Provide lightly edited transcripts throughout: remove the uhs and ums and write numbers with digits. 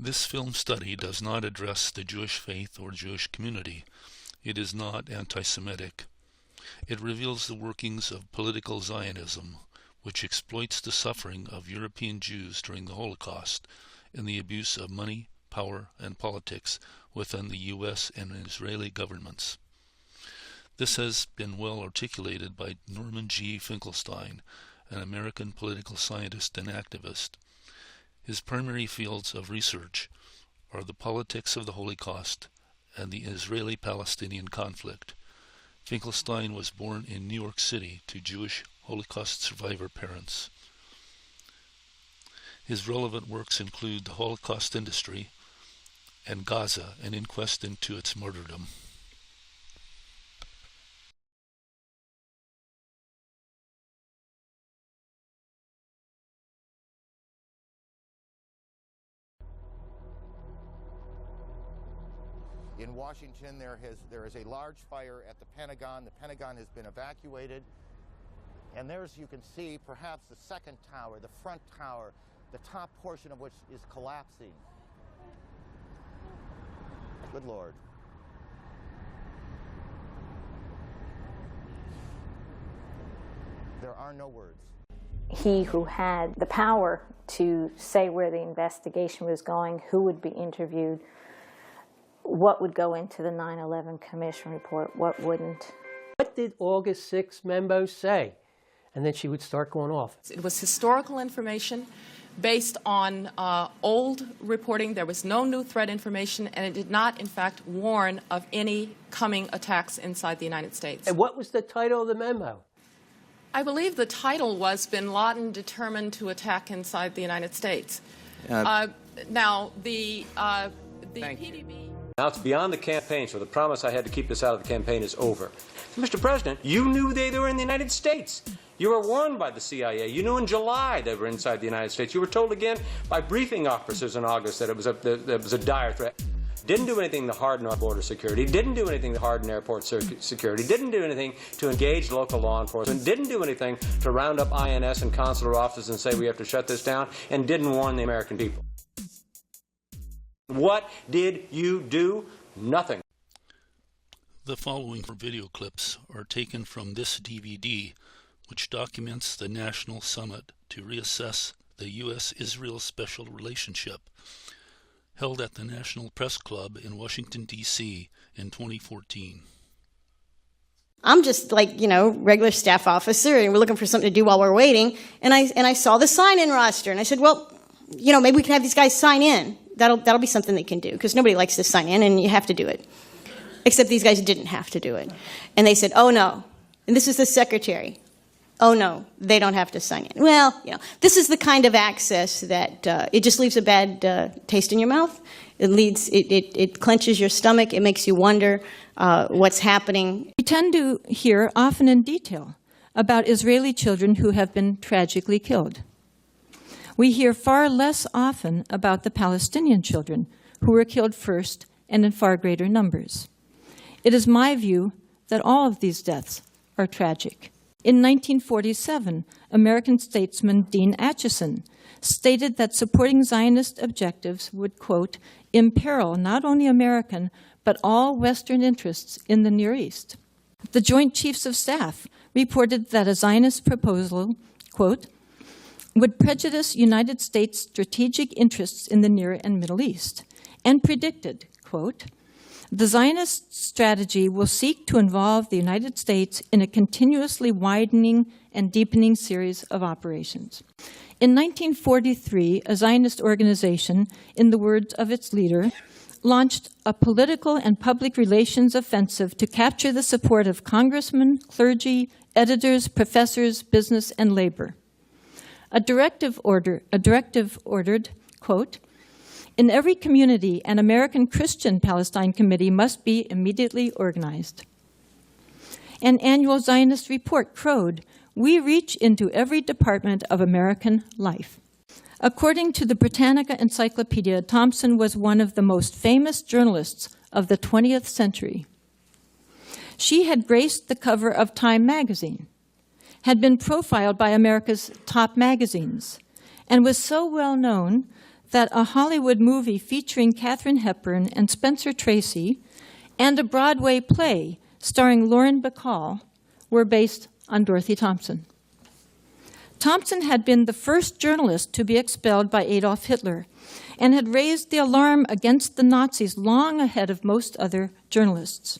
This film study does not address the Jewish faith or Jewish community. It is not anti-Semitic. It reveals the workings of political Zionism, which exploits the suffering of European Jews during the Holocaust and the abuse of money, power, and politics within the U.S. and Israeli governments. This has been well articulated by Norman G. Finkelstein, an American political scientist and activist. His primary fields of research are the politics of the Holocaust and the Israeli-Palestinian conflict. Finkelstein was born in New York City to Jewish Holocaust survivor parents. His relevant works include the Holocaust industry and Gaza, an inquest into its martyrdom. In Washington, there is a large fire at the Pentagon. The Pentagon has been evacuated. And there, as you can see, perhaps the second tower, the front tower, the top portion of which is collapsing. Good Lord. There are no words. He who had the power to say where the investigation was going, who would be interviewed, what would go into the 9/11 Commission report, what wouldn't. What did August 6 memo say? And then she would start going off. It was historical information based on old reporting. There was no new threat information, and it did not, in fact, warn of any coming attacks inside the United States. And what was the title of the memo? I believe the title was Bin Laden Determined to Attack Inside the United States. Now, the PDB... Now it's beyond the campaign, so the promise I had to keep this out of the campaign is over. Mr. President, you knew they were in the United States. You were warned by the CIA. You knew in July they were inside the United States. You were told again by briefing officers in August that it was a dire threat. Didn't do anything to harden our border security. Didn't do anything to harden airport security. Didn't do anything to engage local law enforcement. Didn't do anything to round up INS and consular offices and say we have to shut this down. And didn't warn the American people. What did you do? Nothing. The following video clips are taken from this DVD, which documents the National Summit to reassess the U.S.-Israel special relationship, held at the National Press Club in Washington, D.C. in 2014. I'm just like, regular staff officer, and we're looking for something to do while we're waiting, and I saw the sign-in roster, and I said, well, maybe we can have these guys sign in. That'll be something they can do, because nobody likes to sign in, and you have to do it. Except these guys didn't have to do it. And they said, oh, no. And this is the secretary. Oh, no, they don't have to sign in. Well, this is the kind of access that it just leaves a bad taste in your mouth. It clenches your stomach. It makes you wonder what's happening. We tend to hear often in detail about Israeli children who have been tragically killed. We hear far less often about the Palestinian children who were killed first and in far greater numbers. It is my view that all of these deaths are tragic. In 1947, American statesman Dean Acheson stated that supporting Zionist objectives would, quote, imperil not only American, but all Western interests in the Near East. The Joint Chiefs of Staff reported that a Zionist proposal, quote, would prejudice United States strategic interests in the Near and Middle East, and predicted, quote, the Zionist strategy will seek to involve the United States in a continuously widening and deepening series of operations. In 1943, a Zionist organization, in the words of its leader, launched a political and public relations offensive to capture the support of congressmen, clergy, editors, professors, business, and labor. A directive ordered, quote, in every community, an American Christian Palestine committee must be immediately organized. An annual Zionist report crowed, we reach into every department of American life. According to the Britannica Encyclopedia, Thompson was one of the most famous journalists of the 20th century. She had graced the cover of Time magazine, had been profiled by America's top magazines, and was so well known that a Hollywood movie featuring Katharine Hepburn and Spencer Tracy and a Broadway play starring Lauren Bacall were based on Dorothy Thompson. Thompson had been the first journalist to be expelled by Adolf Hitler and had raised the alarm against the Nazis long ahead of most other journalists.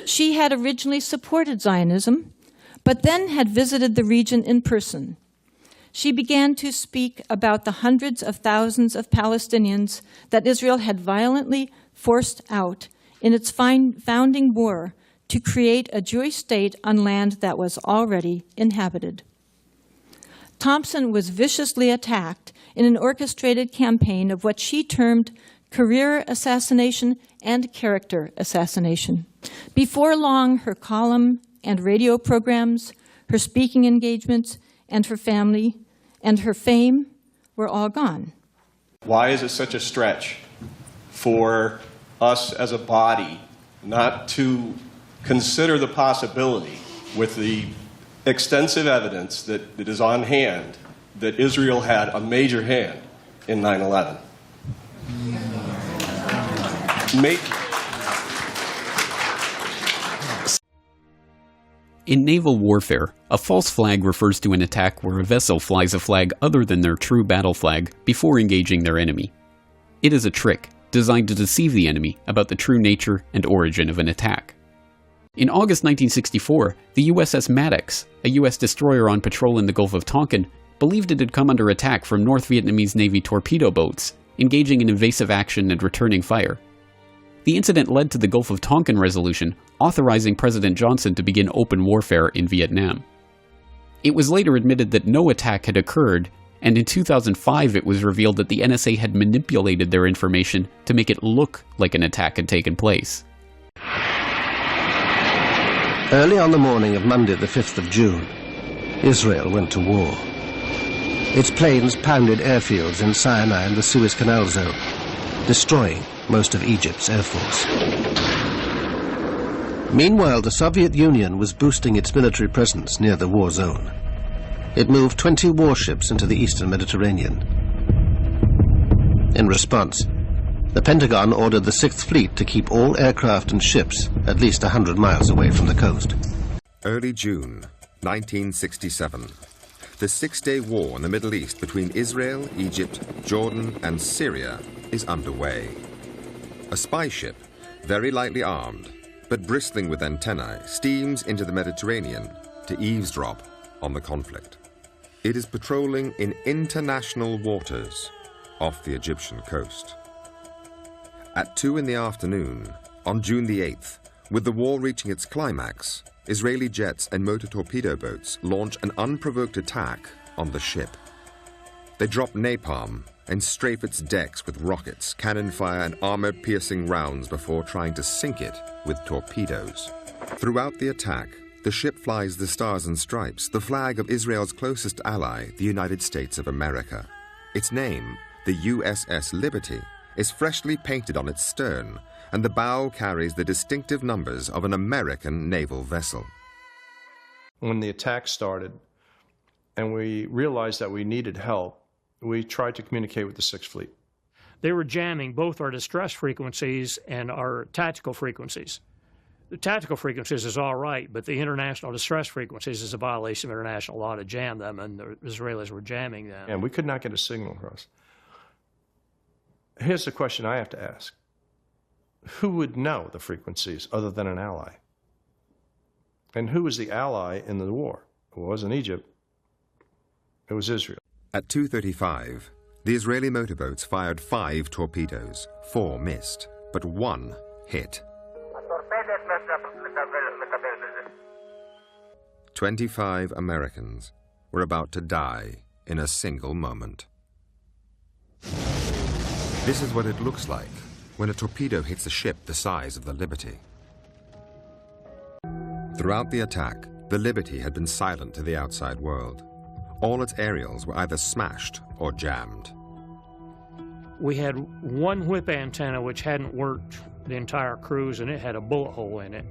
She had originally supported Zionism, but then had visited the region in person. She began to speak about the hundreds of thousands of Palestinians that Israel had violently forced out in its founding war to create a Jewish state on land that was already inhabited. Thompson was viciously attacked in an orchestrated campaign of what she termed career assassination and character assassination. Before long, her column and radio programs, her speaking engagements, and her family and her fame were all gone. Why is it such a stretch for us as a body not to consider the possibility, with the extensive evidence that is on hand, that Israel had a major hand in 9/11? In naval warfare, a false flag refers to an attack where a vessel flies a flag other than their true battle flag before engaging their enemy. It is a trick designed to deceive the enemy about the true nature and origin of an attack. In August 1964, the USS Maddox, a U.S. destroyer on patrol in the Gulf of Tonkin, believed it had come under attack from North Vietnamese Navy torpedo boats, engaging in evasive action and returning fire. The incident led to the Gulf of Tonkin Resolution, authorizing President Johnson to begin open warfare in Vietnam. It was later admitted that no attack had occurred, and in 2005 it was revealed that the NSA had manipulated their information to make it look like an attack had taken place. Early on the morning of Monday the 5th of June, Israel went to war. Its planes pounded airfields in Sinai and the Suez Canal zone, destroying most of Egypt's air force. Meanwhile, the Soviet Union was boosting its military presence near the war zone. It moved 20 warships into the eastern Mediterranean. In response, the Pentagon ordered the 6th Fleet to keep all aircraft and ships at least 100 miles away from the coast. Early June 1967. The six-day war in the Middle East between Israel, Egypt, Jordan, and Syria is underway. A spy ship, very lightly armed, but bristling with antennae, steams into the Mediterranean to eavesdrop on the conflict. It is patrolling in international waters off the Egyptian coast. At 2 in the afternoon, on June the 8th, with the war reaching its climax, Israeli jets and motor torpedo boats launch an unprovoked attack on the ship. They drop napalm and strafe its decks with rockets, cannon fire, and armor-piercing rounds before trying to sink it with torpedoes. Throughout the attack, the ship flies the Stars and Stripes, the flag of Israel's closest ally, the United States of America. Its name, the USS Liberty, is freshly painted on its stern, and the bow carries the distinctive numbers of an American naval vessel. When the attack started and we realized that we needed help, we tried to communicate with the 6th Fleet. They were jamming both our distress frequencies and our tactical frequencies. The tactical frequencies is all right, but the international distress frequencies is a violation of international law to jam them, and the Israelis were jamming them. And we could not get a signal across. Here's the question I have to ask. Who would know the frequencies other than an ally? And who was the ally in the war? It wasn't Egypt. It was Israel. At 2:35, the Israeli motorboats fired 5 torpedoes. 4 missed, but 1 hit. 25 Americans were about to die in a single moment. This is what it looks like when a torpedo hits a ship the size of the Liberty. Throughout the attack, the Liberty had been silent to the outside world. All its aerials were either smashed or jammed. We had one whip antenna which hadn't worked the entire cruise, and it had a bullet hole in it.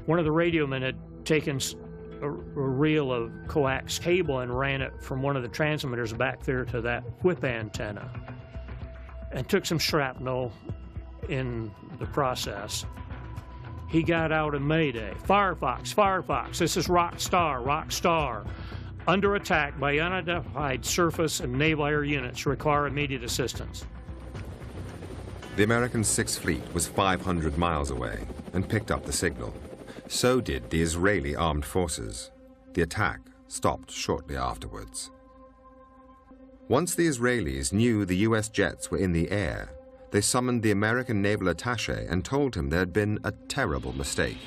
One of the radio men had taken a reel of coax cable and ran it from one of the transmitters back there to that whip antenna. and took some shrapnel in the process. He got out in Mayday. Firefox, Firefox, this is Rockstar, Rockstar. Under attack by unidentified surface and naval air units, require immediate assistance. The American Sixth Fleet was 500 miles away and picked up the signal. So did the Israeli armed forces. The attack stopped shortly afterwards. Once the Israelis knew the US jets were in the air, they summoned the American naval attaché and told him there had been a terrible mistake.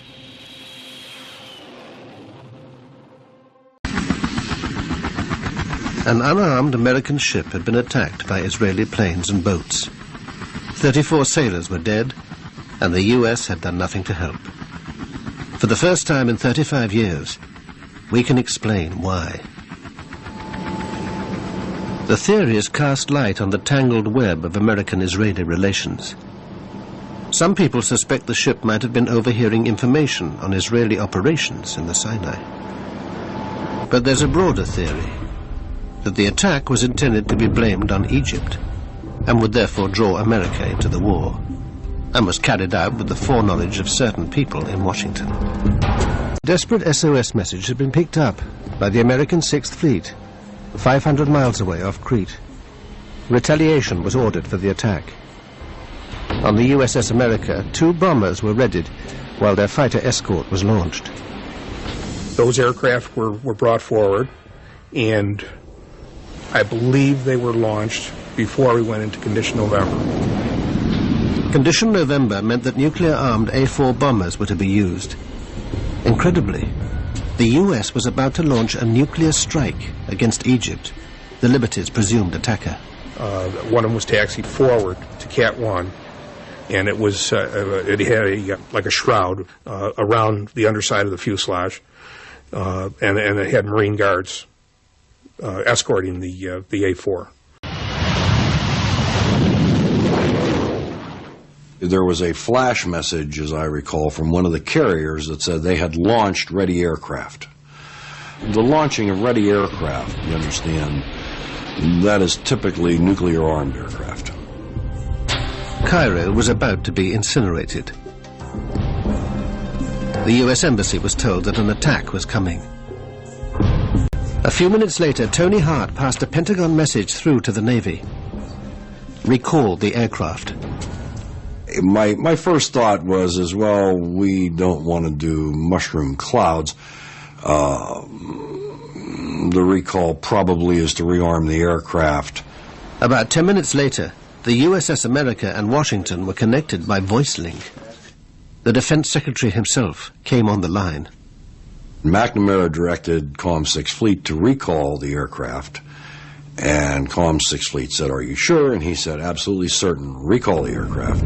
An unarmed American ship had been attacked by Israeli planes and boats. 34 sailors were dead, and the US had done nothing to help. For the first time in 35 years, we can explain why. The theories cast light on the tangled web of American-Israeli relations. Some people suspect the ship might have been overhearing information on Israeli operations in the Sinai. But there's a broader theory, that the attack was intended to be blamed on Egypt and would therefore draw America into the war, and was carried out with the foreknowledge of certain people in Washington. A desperate SOS message had been picked up by the American Sixth Fleet, 500 miles away off Crete. Retaliation was ordered for the attack. On the USS America, 2 bombers were readied while their fighter escort was launched. Those aircraft were brought forward, and I believe they were launched before we went into Condition November. Condition November meant that nuclear-armed A-4 bombers were to be used. Incredibly, the US was about to launch a nuclear strike against Egypt, the Liberty's presumed attacker. One of them was taxied forward to Cat 1, and it was it had like a shroud around the underside of the fuselage, and it had Marine guards escorting the A-4. There was a flash message, as I recall, from one of the carriers that said they had launched ready aircraft. The launching of ready aircraft, you understand, that is typically nuclear-armed aircraft. Cairo was about to be incinerated. The US Embassy was told that an attack was coming. A few minutes later, Tony Hart passed a Pentagon message through to the Navy. Recall the aircraft. My first thought was, as well, we don't want to do mushroom clouds. The recall probably is to rearm the aircraft. About 10 minutes later, the USS America and Washington were connected by voice link. The Defense Secretary himself came on the line. McNamara directed COM 6 Fleet to recall the aircraft, and COM 6 Fleet said, "Are you sure?" And he said, "Absolutely certain. Recall the aircraft."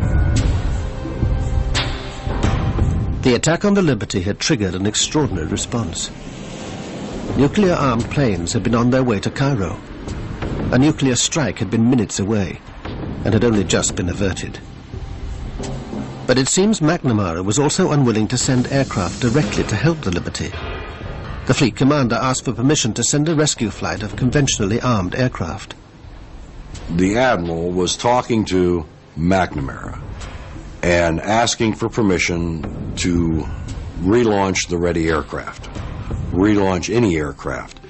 The attack on the Liberty had triggered an extraordinary response. Nuclear-armed planes had been on their way to Cairo. A nuclear strike had been minutes away and had only just been averted. But it seems McNamara was also unwilling to send aircraft directly to help the Liberty. The fleet commander asked for permission to send a rescue flight of conventionally armed aircraft. The admiral was talking to McNamara and asking for permission to relaunch the ready aircraft, relaunch any aircraft.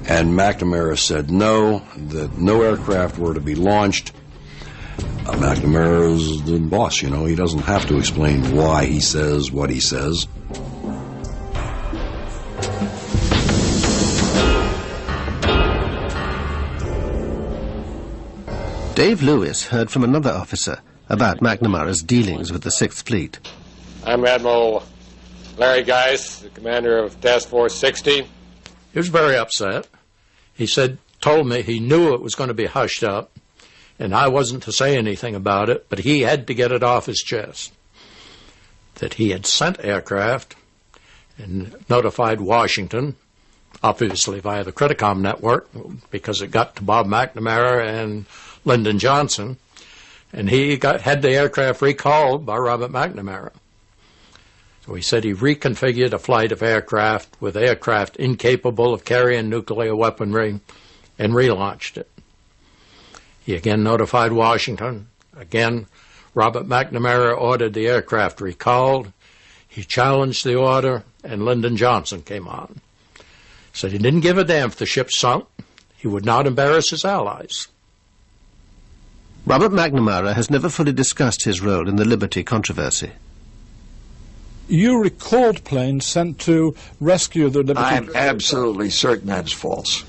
And McNamara said no, that no aircraft were to be launched. McNamara is the boss, you know. He doesn't have to explain why he says what he says. Dave Lewis heard from another officer about McNamara's dealings with the Sixth Fleet. I'm Admiral Larry Geis, the commander of Task Force 60. He was very upset. He told me he knew it was going to be hushed up, and I wasn't to say anything about it, but he had to get it off his chest. That he had sent aircraft and notified Washington, obviously via the Criticom network, because it got to Bob McNamara and Lyndon Johnson, and he had the aircraft recalled by Robert McNamara. So he said he reconfigured a flight of aircraft with aircraft incapable of carrying nuclear weaponry and relaunched it. He again notified Washington. Again, Robert McNamara ordered the aircraft recalled. He challenged the order, and Lyndon Johnson came on. Said he didn't give a damn if the ship sunk. He would not embarrass his allies. Robert McNamara has never fully discussed his role in the Liberty controversy. You recalled planes sent to rescue the Liberty. I'm absolutely certain that's false.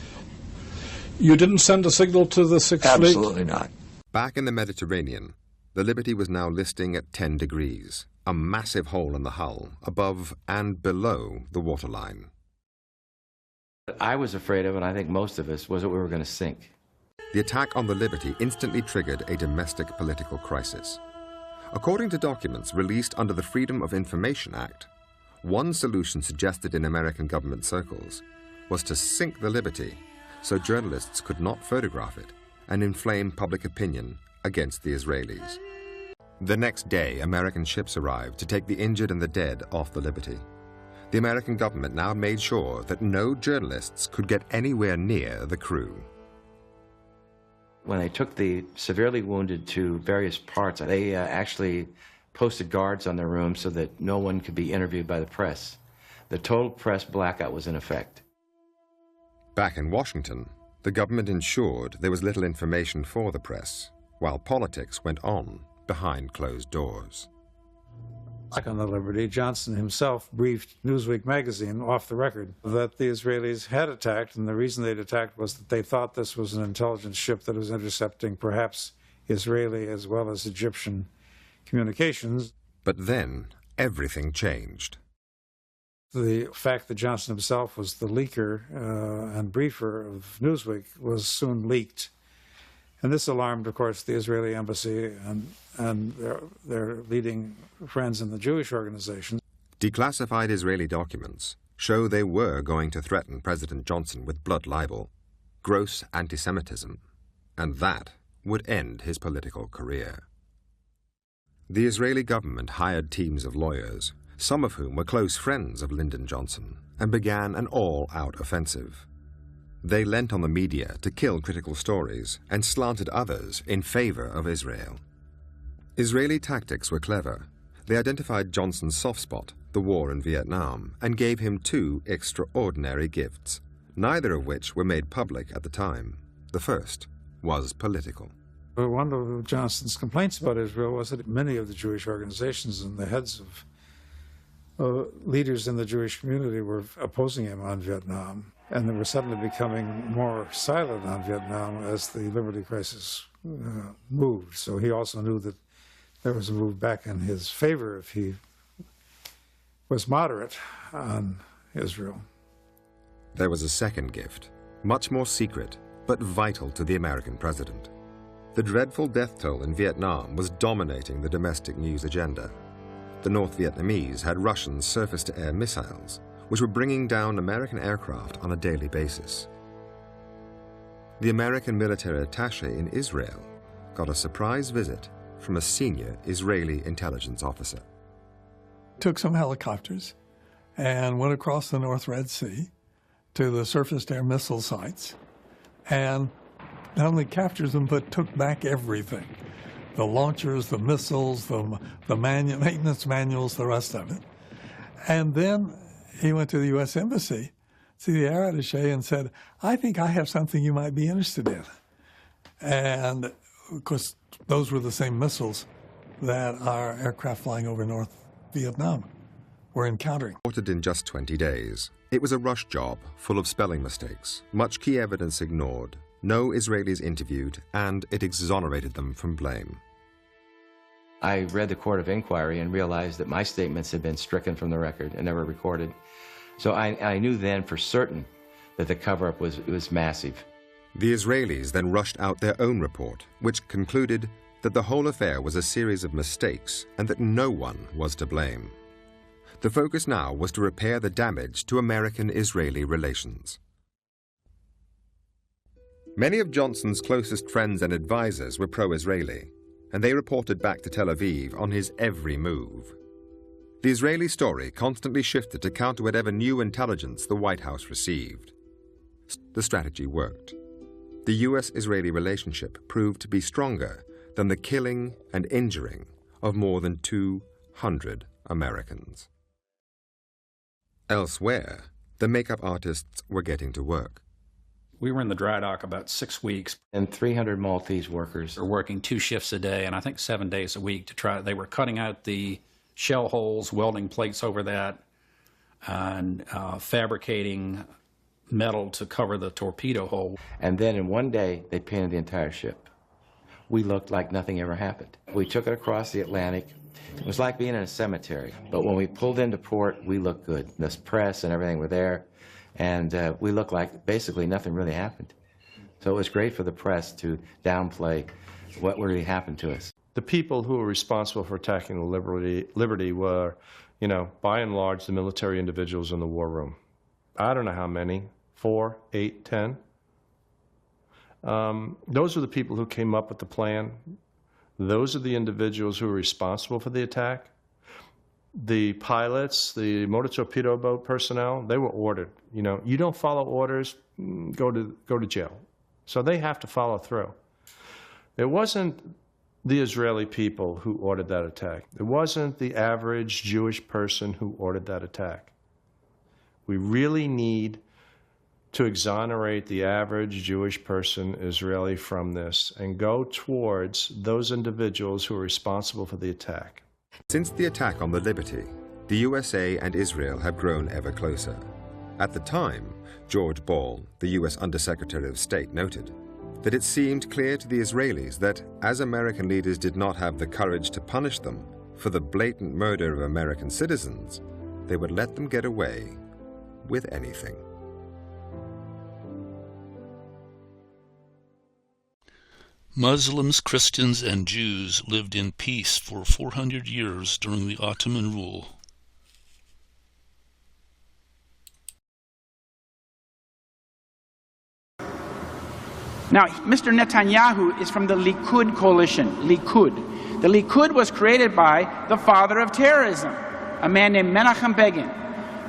You didn't send a signal to the Sixth Fleet? Absolutely not. Back in the Mediterranean, the Liberty was now listing at 10 degrees, a massive hole in the hull, above and below the waterline. What I was afraid of, and I think most of us, was that we were going to sink. The attack on the Liberty instantly triggered a domestic political crisis. According to documents released under the Freedom of Information Act, one solution suggested in American government circles was to sink the Liberty so journalists could not photograph it and inflame public opinion against the Israelis. The next day, American ships arrived to take the injured and the dead off the Liberty. The American government now made sure that no journalists could get anywhere near the crew. When they took the severely wounded to various parts, they actually posted guards on their rooms so that no one could be interviewed by the press. The total press blackout was in effect. Back in Washington, the government ensured there was little information for the press, while politics went on behind closed doors. Like on the Liberty, Johnson himself briefed Newsweek magazine off the record that the Israelis had attacked, and the reason they'd attacked was that they thought this was an intelligence ship that was intercepting perhaps Israeli as well as Egyptian communications. But then everything changed. The fact that Johnson himself was the leaker and briefer of Newsweek was soon leaked. And this alarmed, of course, the Israeli embassy and their leading friends in the Jewish organization. Declassified Israeli documents show they were going to threaten President Johnson with blood libel, gross anti-Semitism, and that would end his political career. The Israeli government hired teams of lawyers, some of whom were close friends of Lyndon Johnson, and began an all-out offensive. They lent on the media to kill critical stories and slanted others in favor of Israel. Israeli tactics were clever. They identified Johnson's soft spot, the war in Vietnam, and gave him two extraordinary gifts, neither of which were made public at the time. The first was political. One of Johnson's complaints about Israel was that many of the Jewish organizations and the heads of leaders in the Jewish community were opposing him on Vietnam. And they were suddenly becoming more silent on Vietnam as the Liberty crisis moved. So he also knew that there was a move back in his favor if he was moderate on Israel. There was a second gift, much more secret, but vital to the American president. The dreadful death toll in Vietnam was dominating the domestic news agenda. The North Vietnamese had Russian surface-to-air missiles, which were bringing down American aircraft on a daily basis. The American military attaché in Israel got a surprise visit from a senior Israeli intelligence officer. Took some helicopters and went across the North Red Sea to the surface-to-air missile sites, and not only captured them, but took back everything. The launchers, the missiles, the maintenance manuals, the rest of it. And then he went to the U.S. Embassy, to the air attaché, and said, I think I have something you might be interested in. And, of course, those were the same missiles that our aircraft flying over North Vietnam were encountering. Reported in just 20 days. It was a rush job, full of spelling mistakes, much key evidence ignored, no Israelis interviewed, and it exonerated them from blame. I read the court of inquiry and realized that my statements had been stricken from the record and never recorded. So I knew then for certain that the cover-up was massive. The Israelis then rushed out their own report, which concluded that the whole affair was a series of mistakes and that no one was to blame. The focus now was to repair the damage to American-Israeli relations. Many of Johnson's closest friends and advisors were pro-Israeli, and they reported back to Tel Aviv on his every move. The Israeli story constantly shifted to counter whatever new intelligence the White House received. The strategy worked. the US-Israeli relationship proved to be stronger than the killing and injuring of more than 200 Americans. Elsewhere, the makeup artists were getting to work. We were in the dry dock about 6 weeks. And 300 Maltese workers were working 2 shifts a day, and I think 7 days a week to try. They were cutting out the shell holes, welding plates over that, and fabricating metal to cover the torpedo hole. And then in one day, they painted the entire ship. We looked like nothing ever happened. We took it across the Atlantic. It was like being in a cemetery. But when we pulled into port, we looked good. The press and everything were there. And we looked like basically nothing really happened. So it was great for the press to downplay what really happened to us. The people who were responsible for attacking the Liberty were, by and large, the military individuals in the war room. I don't know how many, 4, 8, 10. Those are the people who came up with the plan. Those are the individuals who were responsible for the attack. The pilots, the motor torpedo boat personnel, they were ordered. You don't follow orders, go to jail. So they have to follow through. It wasn't the Israeli people who ordered that attack. It wasn't the average Jewish person who ordered that attack. We really need to exonerate the average Jewish person, Israeli, from this and go towards those individuals who are responsible for the attack. Since the attack on the Liberty, the USA and Israel have grown ever closer. At the time, George Ball, the US Undersecretary of State, noted that it seemed clear to the Israelis that as American leaders did not have the courage to punish them for the blatant murder of American citizens, they would let them get away with anything. Muslims, Christians, and Jews lived in peace for 400 years during the Ottoman rule. Now, Mr. Netanyahu is from the Likud coalition, Likud. The Likud was created by the father of terrorism, a man named Menachem Begin.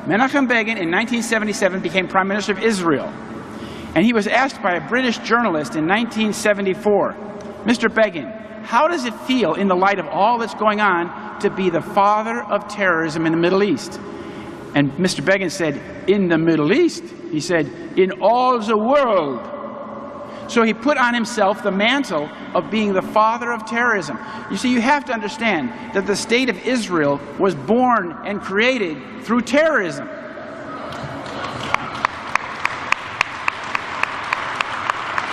Menachem Begin, in 1977, became Prime Minister of Israel. And he was asked by a British journalist in 1974, Mr. Begin, how does it feel in the light of all that's going on to be the father of terrorism in the Middle East? And Mr. Begin said, in the Middle East? He said, in all the world. So he put on himself the mantle of being the father of terrorism. You see, you have to understand that the state of Israel was born and created through terrorism.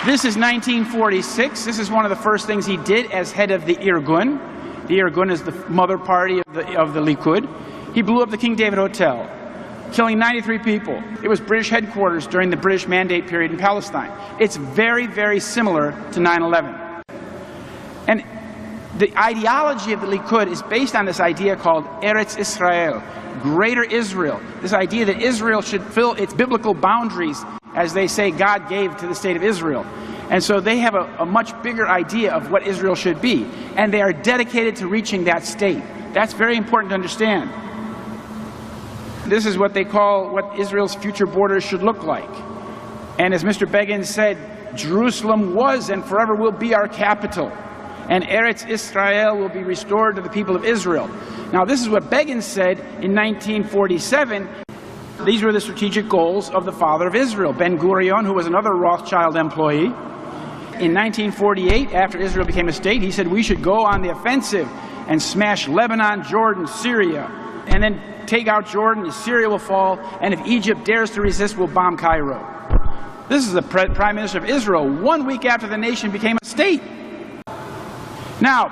This is 1946. This is one of the first things he did as head of the Irgun. The Irgun is the mother party of the Likud. He blew up the King David Hotel, killing 93 people. It was British headquarters during the British Mandate period in Palestine. It's very, very similar to 9/11. And the ideology of the Likud is based on this idea called Eretz Israel, Greater Israel. This idea that Israel should fill its biblical boundaries, as they say God gave to the state of Israel. And so they have a much bigger idea of what Israel should be. And they are dedicated to reaching that state. That's very important to understand. This is what they call what Israel's future borders should look like. And as Mr. Begin said, Jerusalem was and forever will be our capital. And Eretz Israel will be restored to the people of Israel. Now, this is what Begin said in 1947. These were the strategic goals of the father of Israel, Ben-Gurion, who was another Rothschild employee. In 1948, after Israel became a state, he said we should go on the offensive and smash Lebanon, Jordan, Syria, and then take out Jordan, and Syria will fall, and if Egypt dares to resist, we'll bomb Cairo. This is the Prime Minister of Israel 1 week after the nation became a state. Now,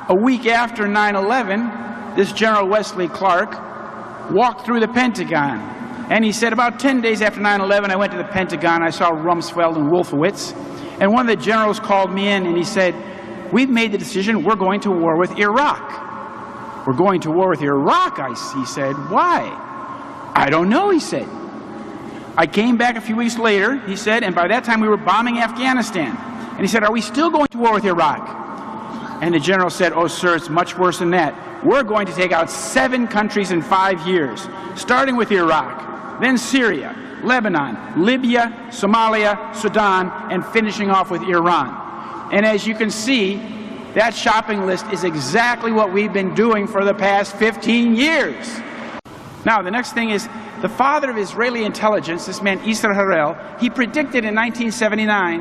a week after 9/11, this General Wesley Clark walked through the Pentagon, and he said, about 10 days after 9/11, I went to the Pentagon, I saw Rumsfeld and Wolfowitz, and one of the generals called me in and he said, we've made the decision, we're going to war with Iraq. We're going to war with Iraq, he said. Why? I don't know, he said. I came back a few weeks later, he said, and by that time we were bombing Afghanistan. And he said, are we still going to war with Iraq? And the general said, oh, sir, it's much worse than that. We're going to take out 7 countries in 5 years, starting with Iraq, then Syria, Lebanon, Libya, Somalia, Sudan, and finishing off with Iran. And as you can see, that shopping list is exactly what we've been doing for the past 15 years. Now, the next thing is the father of Israeli intelligence, this man Isser Harel, he predicted in 1979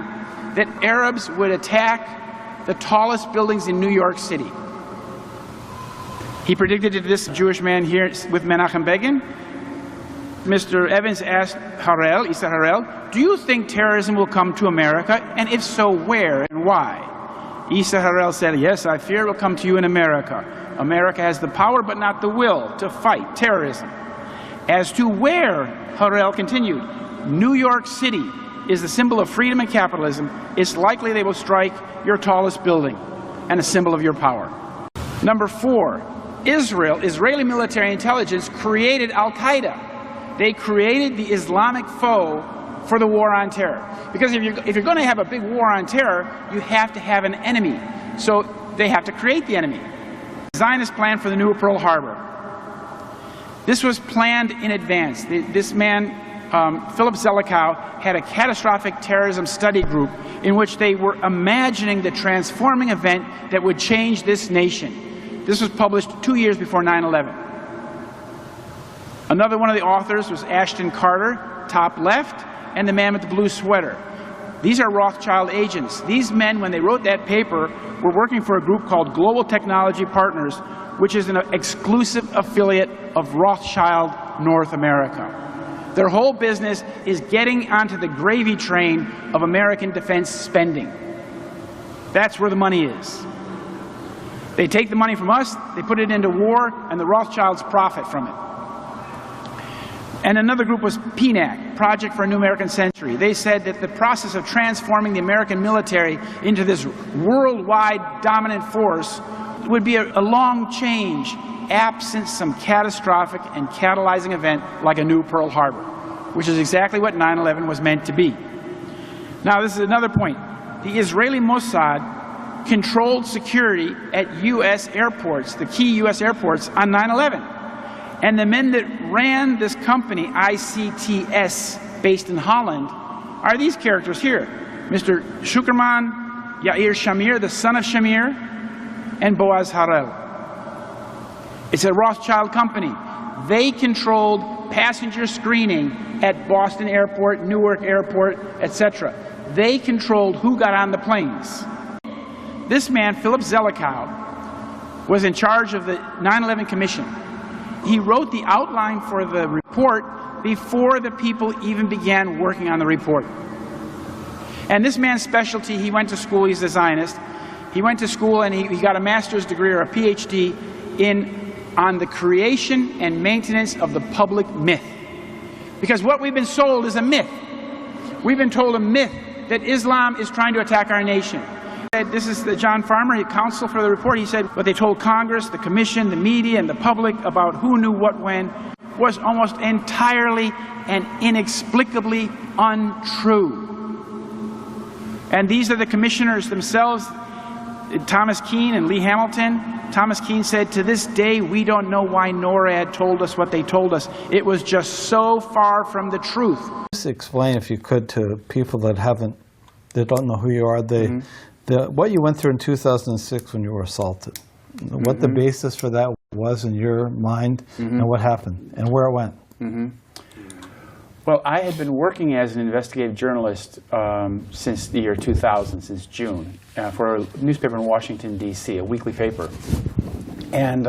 that Arabs would attack the tallest buildings in New York City. He predicted it to this Jewish man here with Menachem Begin. Mr. Evans asked Harel, Isser Harel, do you think terrorism will come to America? And if so, where and why? Isser Harel said, yes, I fear it will come to you in America. America has the power but not the will to fight terrorism. As to where, Harel continued, New York City is the symbol of freedom and capitalism. It's likely they will strike your tallest building and a symbol of your power. Number 4, Israeli military intelligence created Al-Qaeda. They created the Islamic foe for the war on terror. Because if you're going to have a big war on terror, you have to have an enemy. So they have to create the enemy. The Zionist plan for the new Pearl Harbor. This was planned in advance. This man, Philip Zelikow, had a catastrophic terrorism study group in which they were imagining the transforming event that would change this nation. This was published 2 years before 9/11. Another one of the authors was Ashton Carter, top left, and the man with the blue sweater. These are Rothschild agents. These men, when they wrote that paper, were working for a group called Global Technology Partners, which is an exclusive affiliate of Rothschild North America. Their whole business is getting onto the gravy train of American defense spending. That's where the money is. They take the money from us, they put it into war, and the Rothschilds profit from it. And another group was PNAC, Project for a New American Century. They said that the process of transforming the American military into this worldwide dominant force would be a long change, absent some catastrophic and catalyzing event like a new Pearl Harbor, which is exactly what 9/11 was meant to be. Now, this is another point. The Israeli Mossad controlled security at U.S. airports, the key U.S. airports, on 9/11. And the men that ran this company, ICTS, based in Holland, are these characters here. Mr. Shukerman, Yair Shamir, the son of Shamir, and Boaz Harel. It's a Rothschild company. They controlled passenger screening at Boston Airport, Newark Airport, etc. They controlled who got on the planes. This man, Philip Zelikow, was in charge of the 9/11 Commission. He wrote the outline for the report before the people even began working on the report. And this man's specialty, he went to school, he's a Zionist. He went to school and he got a master's degree or a PhD on the creation and maintenance of the public myth. Because what we've been sold is a myth. We've been told a myth that Islam is trying to attack our nation. This is the John Farmer, counsel for the report. He said what they told Congress, the Commission, the media, and the public about who knew what when was almost entirely and inexplicably untrue. And these are the commissioners themselves, Thomas Keane and Lee Hamilton. Thomas Keane said, to this day, we don't know why NORAD told us what they told us. It was just so far from the truth. Just explain, if you could, to people that don't know who you are, what you went through in 2006 when you were assaulted, what the basis for that was in your mind, and what happened, and where it went. Well, I had been working as an investigative journalist since the year 2000, since June, for a newspaper in Washington, D.C., a weekly paper. And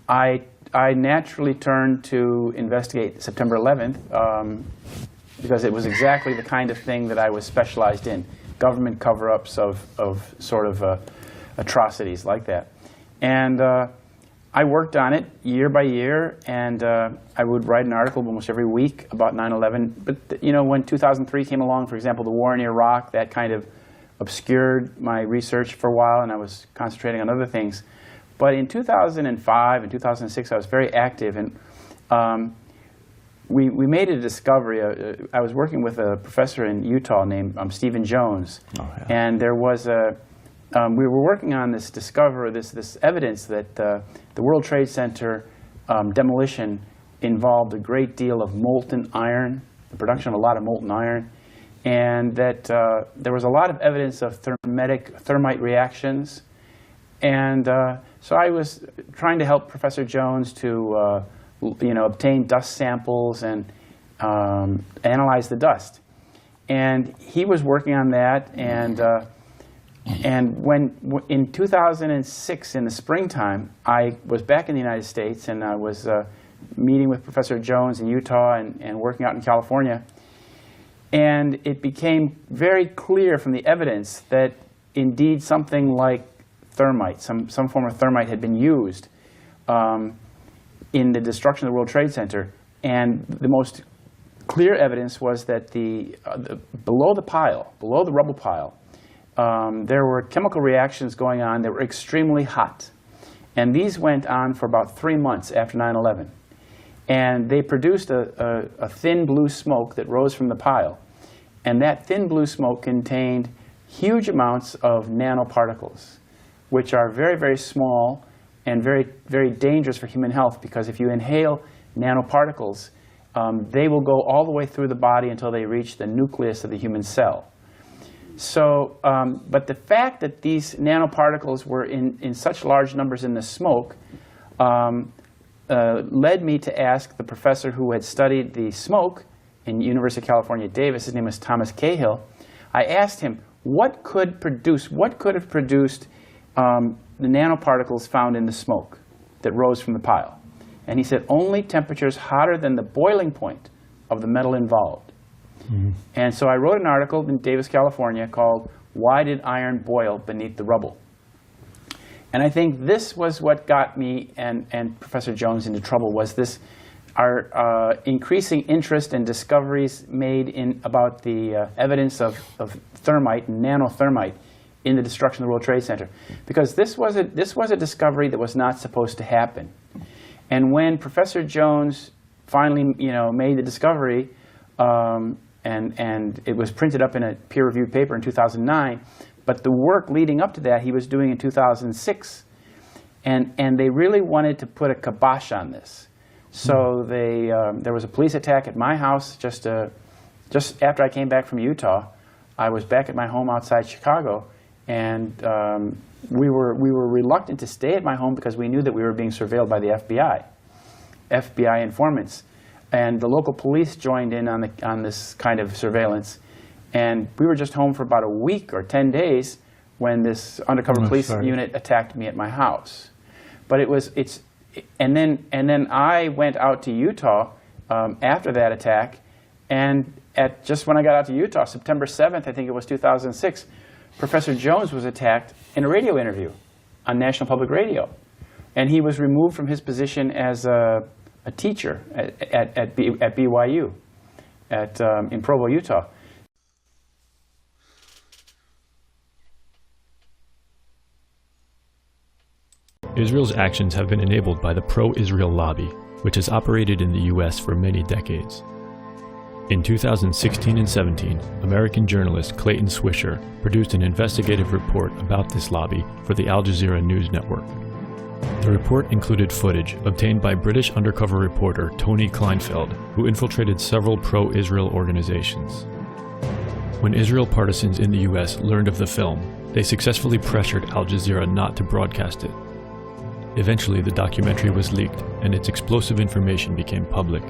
I naturally turned to investigate September 11th because it was exactly the kind of thing that I was specialized in. Government cover-ups of sort of atrocities like that. And I worked on it year by year, and I would write an article almost every week about 9/11. But when 2003 came along, for example, the war in Iraq, that kind of obscured my research for a while, and I was concentrating on other things. But in 2005 and 2006, I was very active, and we made a discovery. I was working with a professor in Utah named Stephen Jones, and there was we were working on this this evidence that the World Trade Center demolition involved a great deal of molten iron the production of a lot of molten iron, and that there was a lot of evidence of thermite reactions. And so I was trying to help Professor Jones to obtain dust samples and analyze the dust. And he was working on that, and when in 2006, in the springtime, I was back in the United States, and I was meeting with Professor Jones in Utah and working out in California. And it became very clear from the evidence that indeed something like thermite, some form of thermite had been used in the destruction of the World Trade Center. And the most clear evidence was that below the rubble pile, there were chemical reactions going on that were extremely hot. And these went on for about 3 months after 9/11. And they produced a thin blue smoke that rose from the pile. And that thin blue smoke contained huge amounts of nanoparticles, which are very, very small and very, very dangerous for human health, because if you inhale nanoparticles, they will go all the way through the body until they reach the nucleus of the human cell. So, but the fact that these nanoparticles were in such large numbers in the smoke led me to ask the professor who had studied the smoke in University of California, Davis. His name was Thomas Cahill. I asked him what could have produced the nanoparticles found in the smoke that rose from the pile. And he said only temperatures hotter than the boiling point of the metal involved. Mm-hmm. And so I wrote an article in Davis, California called "Why Did Iron Boil Beneath the Rubble?" And I think this was what got me and Professor Jones into trouble, was our increasing interest and discoveries made about the evidence of thermite, nanothermite, in the destruction of the World Trade Center. Because this was a discovery that was not supposed to happen. And when Professor Jones finally made the discovery, and it was printed up in a peer-reviewed paper in 2009, but the work leading up to that he was doing in 2006, and they really wanted to put a kibosh on this. So there was a police attack at my house just after I came back from Utah. I was back at my home outside Chicago, and we were reluctant to stay at my home because we knew that we were being surveilled by the FBI informants. And the local police joined in on this kind of surveillance. And we were just home for about a week or 10 days when this undercover police unit attacked me at my house. But and then I went out to Utah after that attack, and just when I got out to Utah, September 7th, I think it was 2006, Professor Jones was attacked in a radio interview on National Public Radio. And he was removed from his position as a teacher at BYU in Provo, Utah. Israel's actions have been enabled by the pro-Israel lobby, which has operated in the U.S. for many decades. In 2016 and 17, American journalist Clayton Swisher produced an investigative report about this lobby for the Al Jazeera News Network. The report included footage obtained by British undercover reporter Tony Kleinfeld, who infiltrated several pro-Israel organizations. When Israel partisans in the U.S. learned of the film, they successfully pressured Al Jazeera not to broadcast it. Eventually, the documentary was leaked, and its explosive information became public.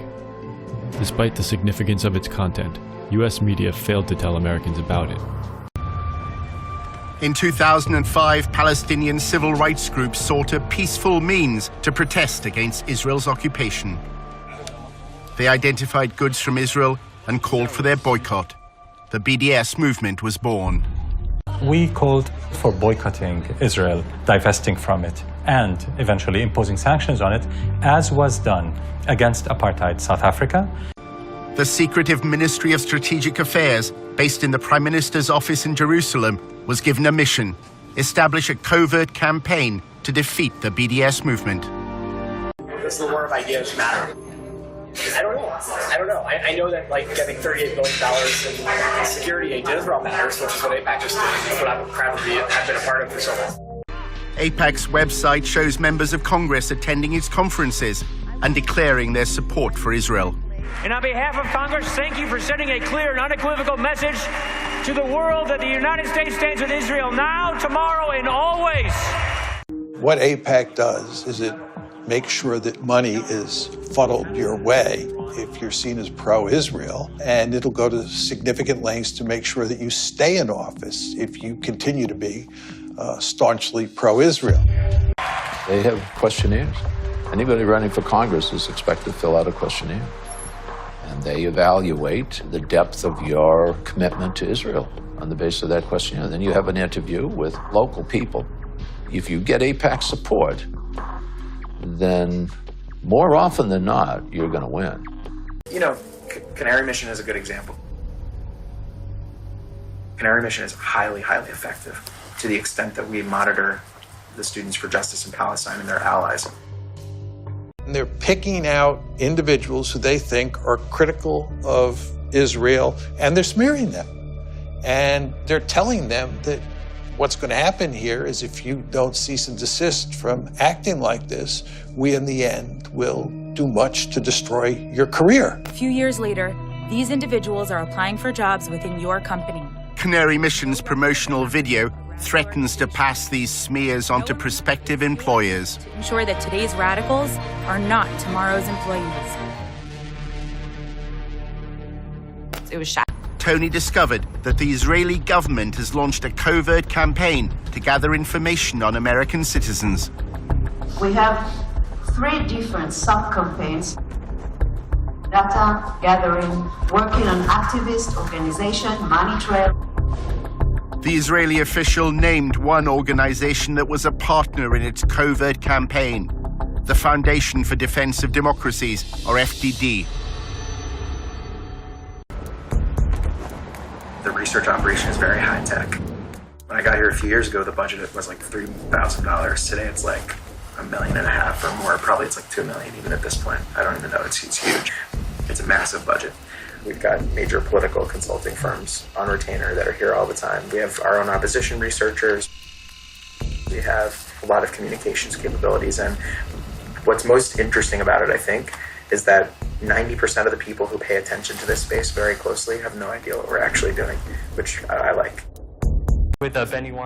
Despite the significance of its content, U.S. media failed to tell Americans about it. In 2005, Palestinian civil rights groups sought a peaceful means to protest against Israel's occupation. They identified goods from Israel and called for their boycott. The BDS movement was born. We called for boycotting Israel, divesting from it, and eventually imposing sanctions on it, as was done against apartheid South Africa. The secretive Ministry of Strategic Affairs, based in the Prime Minister's office in Jerusalem, was given a mission: establish a covert campaign to defeat the BDS movement. Does the war of ideas matter? I don't know. I know that getting $38 billion in security aid to Israel matters, which is what AIPAC just did. That's what I'm proud to have been a part of for so long. AIPAC's website shows members of Congress attending its conferences and declaring their support for Israel. And on behalf of Congress, thank you for sending a clear and unequivocal message to the world that the United States stands with Israel now, tomorrow, and always. What AIPAC does is it makes sure that money is funneled your way if you're seen as pro-Israel, and it'll go to significant lengths to make sure that you stay in office if you continue to be staunchly pro-Israel. They have questionnaires. Anybody running for Congress is expected to fill out a questionnaire. And they evaluate the depth of your commitment to Israel on the basis of that questionnaire. Then you have an interview with local people. If you get AIPAC support, then more often than not, you're going to win. You know, Canary Mission is a good example. Canary Mission is highly, highly effective to the extent that we monitor the Students for Justice in Palestine and their allies. And they're picking out individuals who they think are critical of Israel, and they're smearing them. And they're telling them that what's going to happen here is if you don't cease and desist from acting like this, we in the end will do much to destroy your career. A few years later, these individuals are applying for jobs within your company. Canary Mission's promotional video threatens to pass these smears on to prospective employers. To ensure that today's radicals are not tomorrow's employees. It was shocking. Tony discovered that the Israeli government has launched a covert campaign to gather information on American citizens. We have 3 different sub-campaigns: data gathering, working on activist organization, money trail. The Israeli official named one organization that was a partner in its covert campaign, the Foundation for Defense of Democracies, or FDD. The research operation is very high tech. When I got here a few years ago, the budget was like $3,000. Today it's like $1.5 million or more. Probably it's like $2 million even at this point. I don't even know. It's huge. It's a massive budget. We've got major political consulting firms on retainer that are here all the time. We have our own opposition researchers. We have a lot of communications capabilities. And what's most interesting about it, I think, is that 90% of the people who pay attention to this space very closely have no idea what we're actually doing, which I like.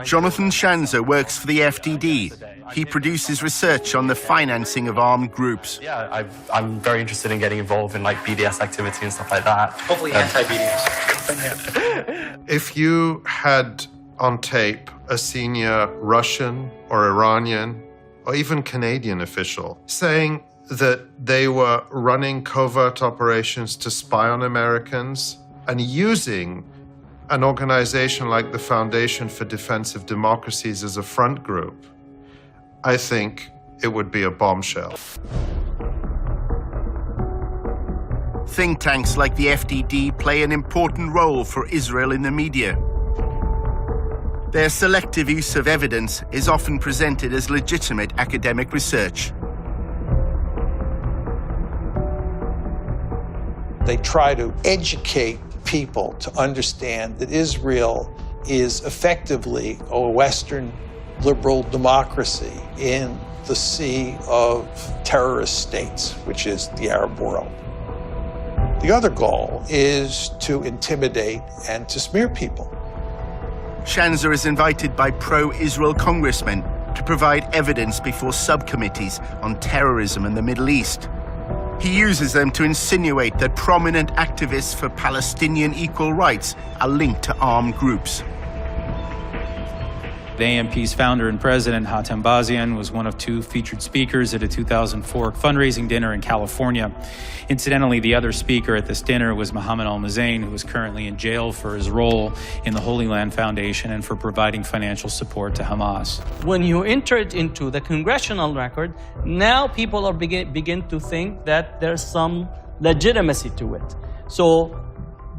Jonathan Shanzer works for the FDD. He produces research on the financing of armed groups. Yeah, I'm very interested in getting involved in like BDS activity and stuff like that. Hopefully anti-BDS. If you had on tape a senior Russian or Iranian or even Canadian official saying that they were running covert operations to spy on Americans and using an organization like the Foundation for Defense of Democracies as a front group, I think it would be a bombshell. Think tanks like the FDD play an important role for Israel in the media. Their selective use of evidence is often presented as legitimate academic research. They try to educate people to understand that Israel is effectively a Western liberal democracy in the sea of terrorist states, which is the Arab world. The other goal is to intimidate and to smear people. Shanzer is invited by pro-Israel congressmen to provide evidence before subcommittees on terrorism in the Middle East. He uses them to insinuate that prominent activists for Palestinian equal rights are linked to armed groups. The AMP's founder and president, Hatem Bazian, was one of 2 featured speakers at a 2004 fundraising dinner in California. Incidentally, the other speaker at this dinner was Mohammed Al-Mazain, who is currently in jail for his role in the Holy Land Foundation and for providing financial support to Hamas. When you entered into the congressional record, now people are begin to think that there's some legitimacy to it. So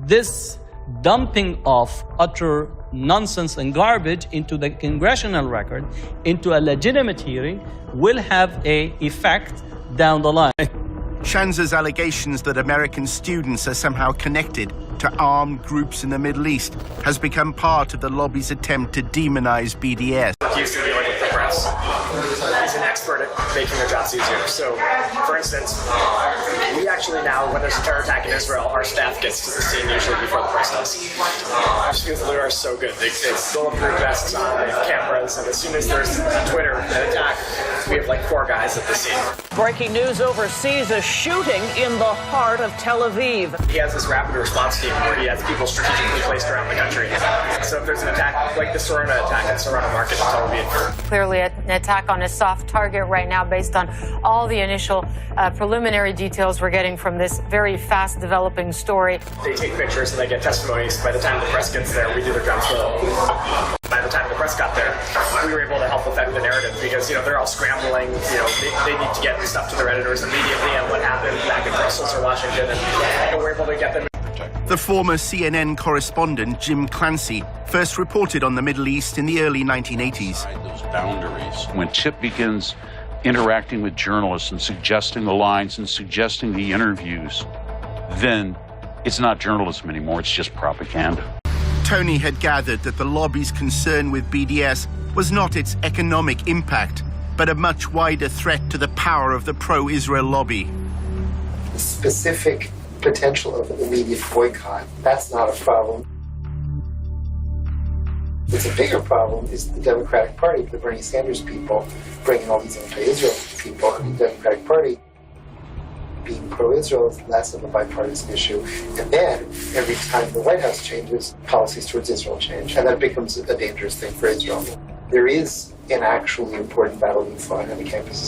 this dumping of utter nonsense and garbage into the congressional record, into a legitimate hearing, will have an effect down the line. Shanzer's allegations that American students are somehow connected to armed groups in the Middle East has become part of the lobby's attempt to demonize BDS. He used to deal with the press. He's an expert at making their jobs easier. So, for instance, We actually now, when there's a terror attack in Israel, our staff gets to the scene usually before the press does. Our students literally are so good. They bulletproof vests on, they have cameras, and as soon as there's Twitter an attack, we have like 4 guys at the scene. Breaking news overseas, a shooting in the heart of Tel Aviv. He has this rapid response team where he has people strategically placed around the country. So if there's an attack, like the Sorona attack at Sorona Market in Tel Aviv. Clearly an attack on a soft target right now based on all the initial preliminary details we're getting from this very fast developing story. They take pictures and they get testimonies. By the time the press gets there, we do their jobs well. By the time the press got there, we were able to help affect the narrative because, they're all scrambling. They need to get stuff to their editors immediately on what happened back in Brussels or Washington, and we're able to get them. The former CNN correspondent Jim Clancy first reported on the Middle East in the early 1980s. Those boundaries. When Chip begins interacting with journalists and suggesting the lines and suggesting the interviews, then it's not journalism anymore, it's just propaganda. Tony had gathered that the lobby's concern with BDS was not its economic impact, but a much wider threat to the power of the pro-Israel lobby. The specific potential of an immediate boycott, that's not a problem. What's a bigger problem is the Democratic Party, the Bernie Sanders people, bringing all these anti-Israel people, and the Democratic Party being pro-Israel is less of a bipartisan issue. And then, every time the White House changes, policies towards Israel change, and that becomes a dangerous thing for Israel. There is an actually important battle being fought on the campuses.